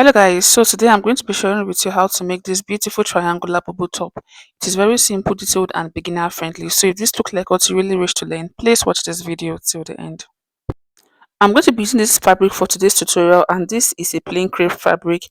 Hello guys, so today I'm going to be sharing with you how to make this beautiful triangular bubble top. It is very simple, detailed and beginner friendly. So if this looks like what you really wish to learn, please watch this video till the end. I'm going to be using this fabric for today's tutorial, and this is a plain crepe fabric,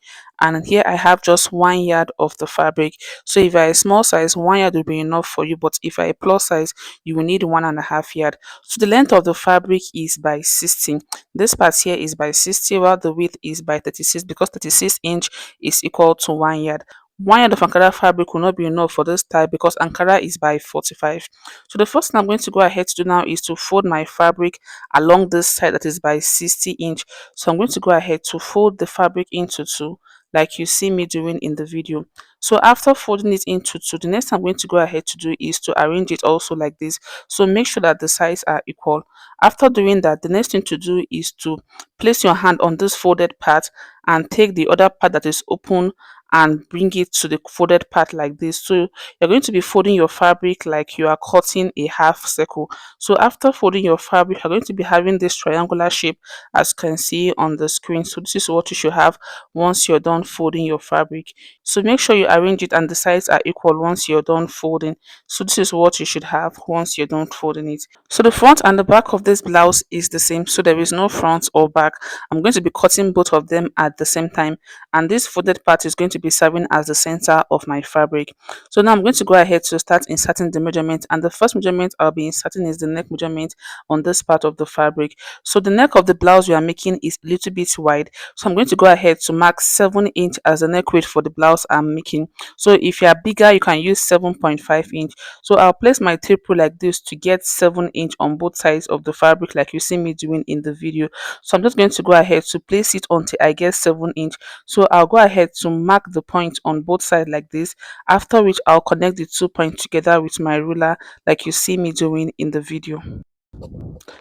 and here I have just 1 yard of the fabric. So if you're a small size, 1 yard will be enough for you, but if you're a plus size, you will need 1.5 yard. So the length of the fabric is by 60. This part here is by 60, while the width is by 36, because 36 inch is equal to 1 yard. 1 yard of Ankara fabric will not be enough for this type because Ankara is by 45. So the first thing I'm going to go ahead to do now is to fold my fabric along this side that is by 60 inch. So I'm going to go ahead to fold the fabric into two, like you see me doing in the video. So after folding it into two, the next thing I'm going to go ahead to do is to arrange it also like this. So make sure that the sides are equal. After doing that, the next thing to do is to place your hand on this folded part and take the other part that is open and bring it to the folded part like this. So you're going to be folding your fabric like you are cutting a half circle. So after folding your fabric, you're going to be having this triangular shape as you can see on the screen. So this is what you should have once you're done folding your fabric. So make sure you arrange it and the sides are equal once you're done folding. So this is what you should have once you're done folding it. So the front and the back of this blouse is the same, so there is no front or back. I'm going to be cutting both of them at the same time, and this folded part is going to be serving as the center of my fabric. So now I'm going to go ahead to start inserting the measurement, and the first measurement I'll be inserting is the neck measurement on this part of the fabric. So the neck of the blouse we are making is a little bit wide, so I'm going to go ahead to mark 7 inch as the neck width for the blouse I'm making. So if you are bigger, you can use 7.5 inch. So I'll place my tape rule like this to get 7 inch on both sides of the fabric like you see me doing in the video. So I'm just going to go ahead to place it until I get 7 inch. So I'll go ahead to mark the point on both sides like this, after which I'll connect the 2 points together with my ruler like you see me doing in the video.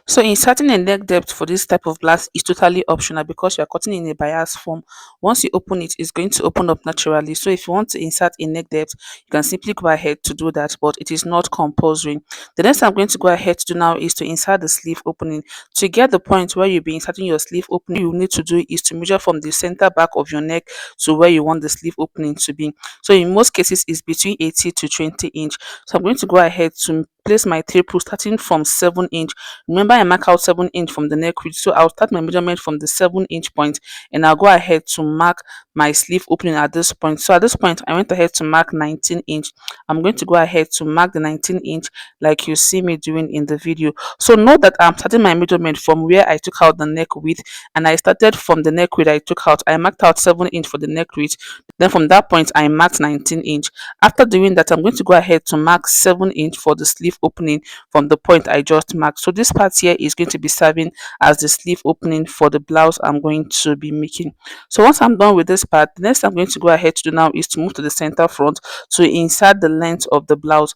So inserting a neck depth for this type of blouse is totally optional because you are cutting in a bias form. Once you open it, it's going to open up naturally. So if you want to insert a neck depth, you can simply go ahead to do that, but it is not compulsory. The next thing I'm going to go ahead to do now is to insert the sleeve opening. To get the point where you'll be inserting your sleeve opening, you need to do is to measure from the center back of your neck to where you want the sleeve opening to be. So in most cases, it's between 80 to 20 inch. So I'm going to go ahead to place my tape rule starting from 7 inch. Remember, I mark out 7 inch from the neck width, so I'll start my measurement from the 7 inch point, and I'll go ahead to mark my sleeve opening at this point. So at this point, I went ahead to mark 19 inch. I'm going to go ahead to mark the 19 inch like you see me doing in the video. So note that I'm starting my measurement from where I took out the neck width, and I started from the neck width I took out. I marked out 7 inch for the neck width. Then from that point, I marked 19 inch. After doing that, I'm going to go ahead to mark 7 inch for the sleeve opening from the point I just marked. So this part here is going to be serving as the sleeve opening for the blouse I'm going to be making. So once I'm done with this part, the next thing I'm going to go ahead to do now is to move to the center front to insert the length of the blouse.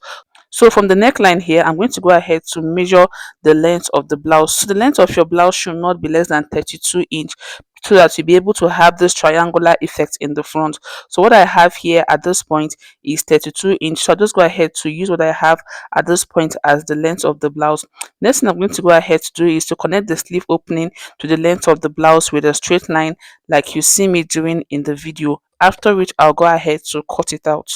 So from the neckline here, I'm going to go ahead to measure the length of the blouse. So the length of your blouse should not be less than 32 inch, so that you'll be able to have this triangular effect in the front. So what I have here at this point is 32 inch. So I'll just go ahead to use what I have at this point as the length of the blouse. Next thing I'm going to go ahead to do is to connect the sleeve opening to the length of the blouse with a straight line like you see me doing in the video. After which I'll go ahead to cut it out.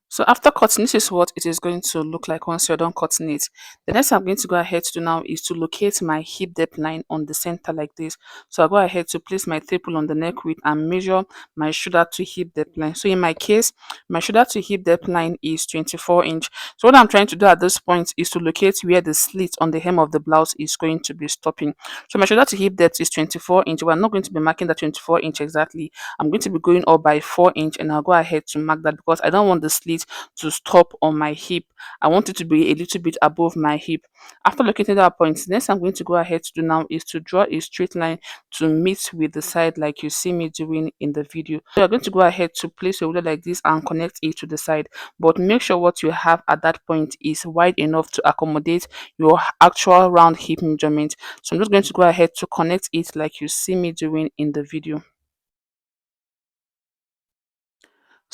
So after cutting, this is what it is going to look like once you're done cutting it. The next thing I'm going to go ahead to do now is to locate my hip depth line on the center like this. So I'll go ahead to place my tape rule on the neck width and measure my shoulder to hip depth line. So in my case, my shoulder to hip depth line is 24 inch. So what I'm trying to do at this point is to locate where the slit on the hem of the blouse is going to be stopping. So my shoulder to hip depth is 24 inch. We're not going to be marking that 24 inch exactly. I'm going to be going up by 4 inch, and I'll go ahead to mark that because I don't want the slit it to stop on my hip. I want it to be a little bit above my hip. After locating that point, the next I'm going to go ahead to do now is to draw a straight line to meet with the side like you see me doing in the video. So you're going to go ahead to place your ruler like this and connect it to the side, but make sure what you have at that point is wide enough to accommodate your actual round hip measurement. So I'm just going to go ahead to connect it like you see me doing in the video.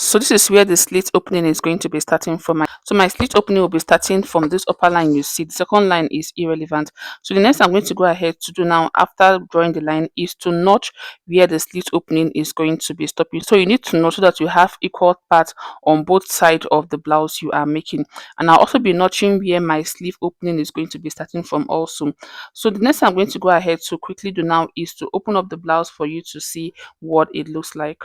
So this is where the slit opening is going to be starting from. So my slit opening will be starting from this upper line you see. The second line is irrelevant. So the next I'm going to go ahead to do now after drawing the line is to notch where the slit opening is going to be stopping. So you need to notch so that you have equal parts on both sides of the blouse you are making. And I'll also be notching where my sleeve opening is going to be starting from also. So the next I'm going to go ahead to quickly do now is to open up the blouse for you to see what it looks like.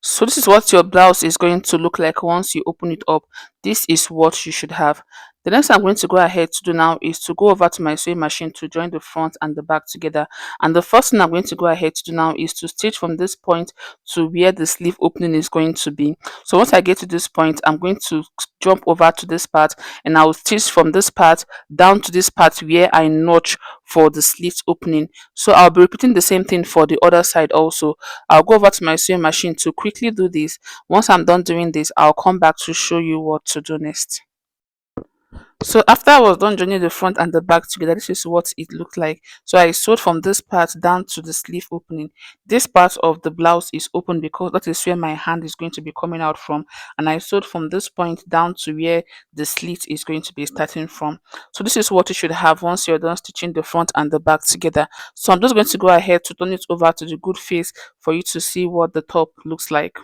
So this is what your blouse is going to look like once you open it up. This is what you should have. The next I'm going to go ahead to do now is to go over to my sewing machine to join the front and the back together. And the first thing I'm going to go ahead to do now is to stitch from this point to where the sleeve opening is going to be. So once I get to this point, I'm going to jump over to this part and I will stitch from this part down to this part where I notch for the slit opening. So I'll be repeating the same thing for the other side also. I'll go over to my sewing machine to quickly do this. Once I'm done doing this, I'll come back to show you what to do next. So after I was done joining the front and the back together, this is what it looked like. So I sewed from this part down to the sleeve opening. This part of the blouse is open because that is where my hand is going to be coming out from. And I sewed from this point down to where the slit is going to be starting from. So this is what you should have once you're done stitching the front and the back together. So I'm just going to go ahead to turn it over to the good face for you to see what the top looks like.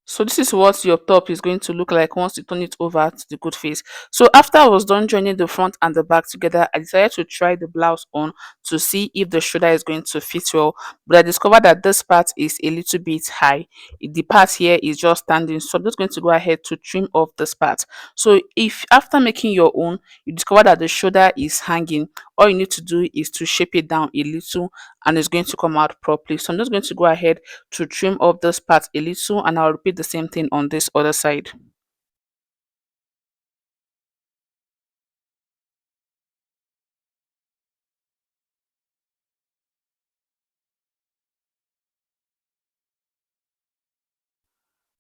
So this is what your top is going to look like once you turn it over to the good face. So after I was done joining the front and the back together, I decided to try the blouse on to see if the shoulder is going to fit well. But I discovered that this part is a little bit high. The part here is just standing. So I'm just going to go ahead to trim off this part. So if after making your own, you discover that the shoulder is hanging, all you need to do is to shape it down a little and it's going to come out properly. So I'm just going to go ahead to trim off this part a little and I'll repeat the same thing on this other side.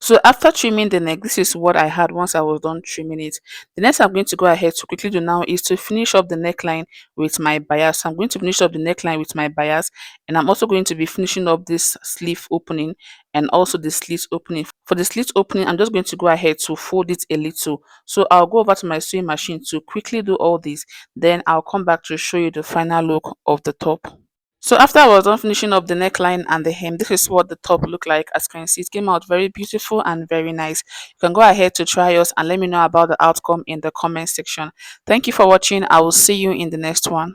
So after trimming the neck, this is what I had once I was done trimming it. The next I'm going to go ahead to quickly do now is to finish up the neckline with my bias. So I'm going to finish up the neckline with my bias and I'm also going to be finishing up this sleeve opening and also the slit opening. For the slit opening, I'm just going to go ahead to fold it a little. So I'll go over to my sewing machine to quickly do all this. Then I'll come back to show you the final look of the top. So after I was done finishing up the neckline and the hem, this is what the top looked like. As you can see, it came out very beautiful and very nice. You can go ahead to try yours and let me know about the outcome in the comment section. Thank you for watching. I will see you in the next one.